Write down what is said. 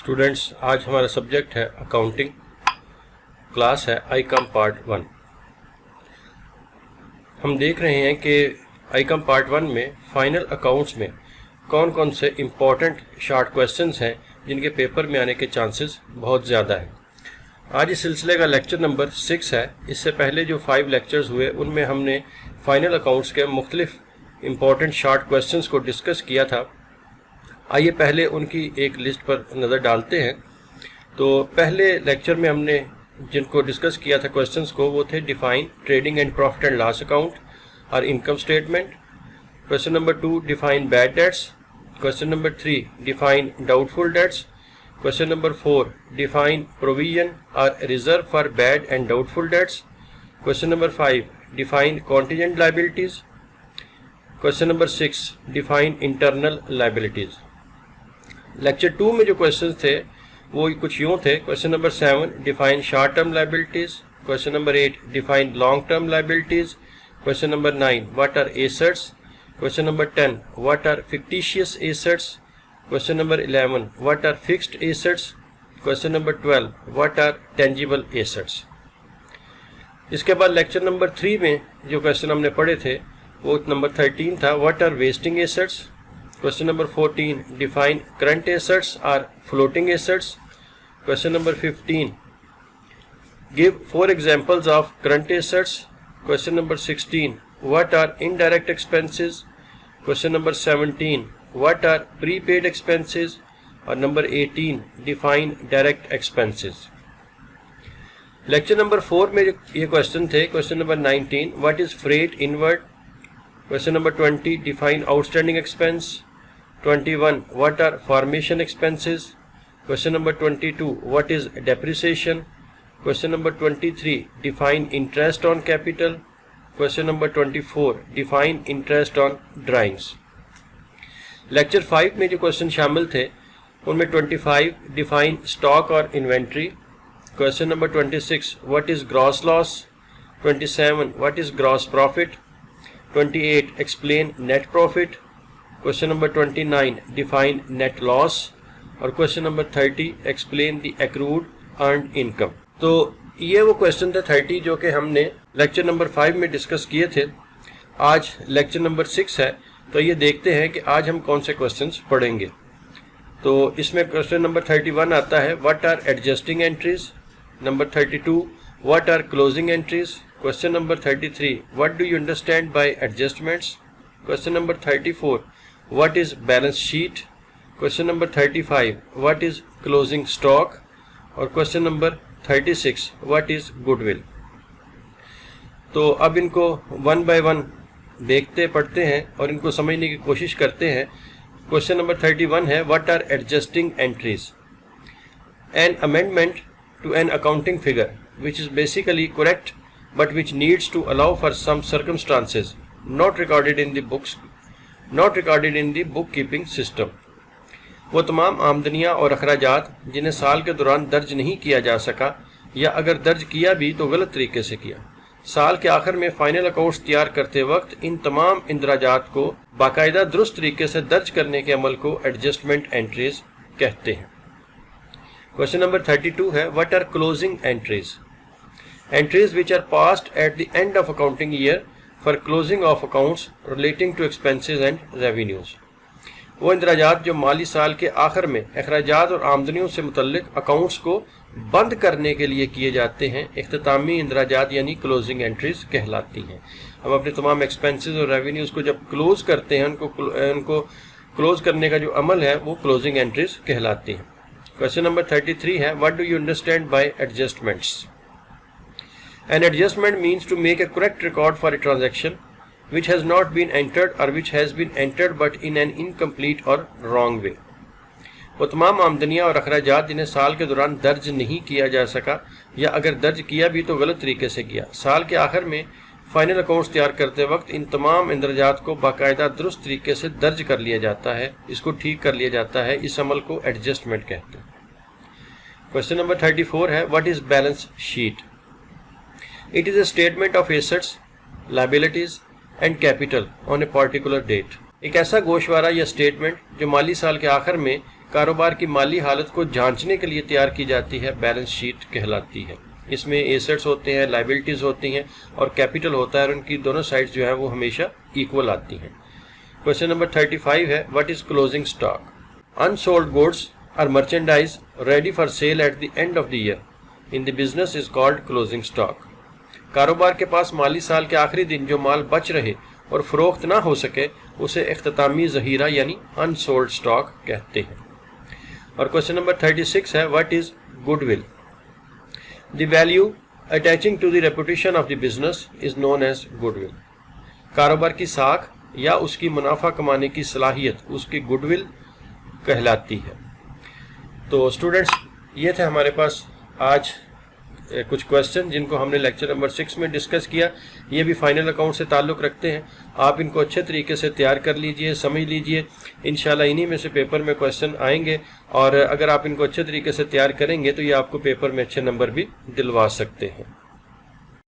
Students, आज हमारा subject है अकाउंटिंग, क्लास है आईकॉम पार्ट 1। हम देख रहे हैं कि आईकॉम पार्ट 1 में फाइनल अकाउंट्स में कौन कौन से इम्पॉर्टेंट शॉर्ट क्वेश्चंस हैं जिनके पेपर में आने के चांसेस बहुत ज़्यादा हैं। आज इस सिलसिले का लेक्चर नंबर 6 है। इससे पहले जो 5 लेक्चर्स हुए उनमें हमने फाइनल अकाउंट्स के मुख्तलिफ इम्पॉर्टेंट शॉर्ट क्वेश्चंस को डिस्कस किया था। आइए पहले उनकी एक लिस्ट पर नज़र डालते हैं। तो पहले लेक्चर में हमने जिनको डिस्कस किया था क्वेश्चंस को, वो थे define trading and profit and loss account और income statement. Question number 2 define bad debts. Question number 3 define doubtful debts. Question number 4 define provision और reserve for bad and doubtful debts. Question number 5 define contingent liabilities. Question number 6 define internal liabilities. Lecture 2 में जो questions थे वो कुछ यूँ थे। Question number 7 define short term liabilities. Question number 8 define long term liabilities. Question number 9 what are assets. Question number 10 what are fictitious assets. Question number 11 what are fixed assets. Question number 12 what are tangible assets. इसके बाद lecture number 3 में जो question हमने पढ़े थे वो number 13 था, what are wasting assets. Question number 14 define current assets or floating assets. Question number 15 give 4 examples of current assets. Question number 16 what are indirect expenses. Question number 17 what are prepaid expenses. और number 18 define direct expenses. Lecture number 4 में ये question थे। Question number 19 what is freight inward. Question number 20 define outstanding expense. 21 what are formation expenses. Question number 22 what is depreciation. Question number 23 define interest on capital. Question number 24 define interest on drawings. Lecture 5 में जो question शामिल थे उनमें 25 define stock और inventory. Question number 26 what is gross loss. 27 what is gross profit. 28 explain net profit. Question number 29 define net loss और question number 30 explain the accrued earned income. तो ये वो क्वेश्चन थे 30 जो कि हमने लेक्चर नंबर 5 में डिस्कस किए थे। आज लेक्चर नंबर 6 है, तो ये देखते हैं कि आज हम कौन से क्वेश्चंस पढ़ेंगे। तो इसमें क्वेश्चन नंबर 31 आता है what are adjusting entries. Number 32 what are closing entries. Question number 33 what do you understand by adjustments. Question number 34 what is balance sheet. Question number 35 what is closing stock और question number 36 what is goodwill. तो अब इनको one by one देखते पढ़ते हैं और इनको समझने की कोशिश करते हैं। क्वेश्चन नंबर 31 है what are adjusting entries. An amendment to an accounting figure which is basically correct but which needs to allow for some circumstances not recorded in the book keeping system. वो तमाम आमदनियाँ और अखराजात जिन्हें साल के दौरान दर्ज नहीं किया जा सका या अगर दर्ज किया भी तो गलत तरीके से किया। साल के आखिर में फाइनल अकाउंट्स तैयार करते वक्त इन तमाम इंदराजात को बाकायदा दुरुस्त तरीके से दर्ज करने के अमल को एडजस्टमेंट एंट्रीज कहते हैं। क्वेश्चन नंबर 32 है what are closing entries. Entries which are passed at the end of accounting year for closing of accounts relating to expenses and revenues. वो इंदराजात जो माली साल के आखिर में अखराजात और आमदनियों से मुतल्लिक अकाउंट्स को बंद करने के लिए किए जाते हैं, इख्तितामी इंदराजात यानी क्लोजिंग एंट्रीज कहलाती हैं। हम अपने तमाम एक्सपेंसेस और रेवेन्यूज़ को जब क्लोज करते हैं उनको क्लोज करने का जो अमल है वो क्लोजिंग एंट्रीज कहलाती हैं। क्वेश्चन नंबर 33 है what do you understand by adjustments. An adjustment means to make a correct record for a transaction which has not been entered or which has been entered but in an incomplete or wrong way. वो तमाम आमदनियाँ और अखराजात जिन्हें साल के दौरान दर्ज नहीं किया जा सका या अगर दर्ज किया भी तो गलत तरीके से किया। साल के आखिर में फाइनल अकाउंट्स तैयार करते वक्त इन तमाम इंदराजात को बाकायदा दुरुस्त तरीके से दर्ज कर लिया जाता है, इसको ठीक कर लिया जाता है। इस अमल को एडजस्टमेंट कहते हैं। क्वेश्चन नंबर 34 है what is balance sheet. It is a statement of assets, liabilities and capital on a particular date. एक ऐसा गोशवारा या स्टेटमेंट जो माली साल के आखिर में کاروبار کی مالی حالت کو جانچنے کے لیے تیار کی جاتی ہے بیلنس شیٹ کہلاتی ہے۔ اس میں ایسٹس ہوتے ہیں، لائبلٹیز ہوتی ہیں اور کیپٹل ہوتا ہے، اور ان کی دونوں سائڈز جو ہیں وہ ہمیشہ ایکول آتی ہیں۔ کویشچن نمبر 35 ہے what is closing stock? Unsold goods اور merchandise ready for sale at the end of the year in the business is called closing stock. کاروبار کے پاس مالی سال کے آخری دن جو مال بچ رہے اور فروخت نہ ہو سکے اسے اختتامی ذخیرہ یعنی انسولڈ اسٹاک کہتے ہیں۔ اور کویشچن نمبر 36 ہے what is goodwill? The value attaching to the reputation of the business is known as goodwill. کاروبار کی ساکھ یا اس کی منافع کمانے کی صلاحیت اس کی گڈ ول کہلاتی ہے۔ تو اسٹوڈنٹس یہ تھے ہمارے پاس آج کچھ کویسچن جن کو ہم نے لیکچر نمبر 6 میں ڈسکس کیا۔ یہ بھی فائنل اکاؤنٹ سے تعلق رکھتے ہیں، آپ ان کو اچھے طریقے سے تیار کر لیجئے، سمجھ لیجئے، انشاءاللہ انہی میں سے پیپر میں کویسچن آئیں گے، اور اگر آپ ان کو اچھے طریقے سے تیار کریں گے تو یہ آپ کو پیپر میں اچھے نمبر بھی دلوا سکتے ہیں۔